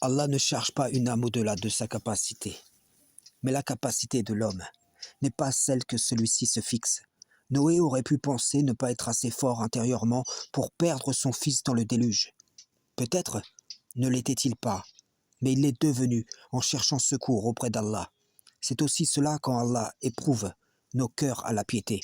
Allah ne charge pas une âme au-delà de sa capacité. Mais la capacité de l'homme n'est pas celle que celui-ci se fixe. Noé aurait pu penser ne pas être assez fort intérieurement pour perdre son fils dans le déluge. Peut-être ne l'était-il pas, mais il l'est devenu en cherchant secours auprès d'Allah. C'est aussi cela quand Allah éprouve nos cœurs à la piété.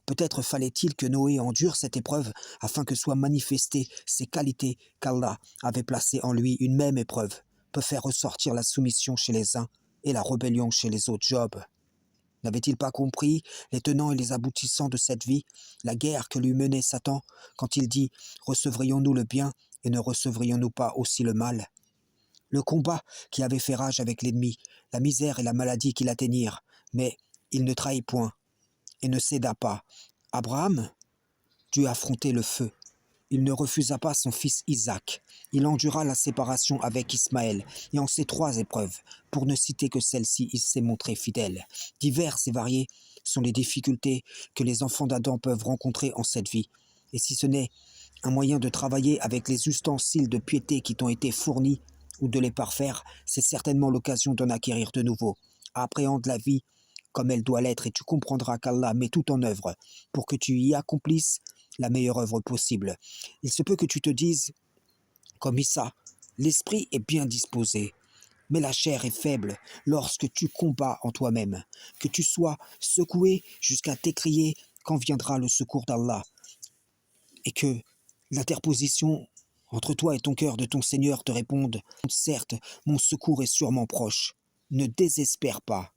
Peut-être fallait-il que Noé endure cette épreuve afin que soient manifestées ces qualités qu'Allah avait placées en lui. Une même épreuve peut faire ressortir la soumission chez les uns et la rébellion chez les autres. Job n'avait-il pas compris les tenants et les aboutissants de cette vie, la guerre que lui menait Satan quand il dit « Recevrions-nous le bien et ne recevrions-nous pas aussi le mal ?» Le combat qui avait fait rage avec l'ennemi, la misère et la maladie qui l'atteignirent, mais il ne trahit point et ne céda pas. Abraham dut affronter le feu. Il ne refusa pas son fils Isaac. Il endura la séparation avec Ismaël. Et en ces 3 épreuves, pour ne citer que celle-ci, il s'est montré fidèle. Diverses et variées sont les difficultés que les enfants d'Adam peuvent rencontrer en cette vie. Et si ce n'est un moyen de travailler avec les ustensiles de piété qui t'ont été fournis ou de les parfaire, c'est certainement l'occasion d'en acquérir de nouveau. Appréhende la vie comme elle doit l'être et tu comprendras qu'Allah met tout en œuvre pour que tu y accomplisses la meilleure œuvre possible. Il se peut que tu te dises, comme Issa, l'esprit est bien disposé, mais la chair est faible lorsque tu combats en toi-même, que tu sois secoué jusqu'à t'écrier quand viendra le secours d'Allah, et que l'interposition entre toi et ton cœur de ton Seigneur te réponde, certes, mon secours est sûrement proche, ne désespère pas.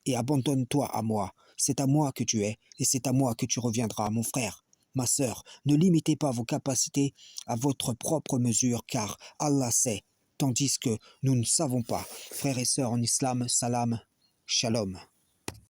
Et abandonne-toi à moi. C'est à moi que tu es, et c'est à moi que tu reviendras, mon frère, ma sœur. Ne limitez pas vos capacités à votre propre mesure, car Allah sait, tandis que nous ne savons pas. Frères et sœurs en islam, salam, shalom.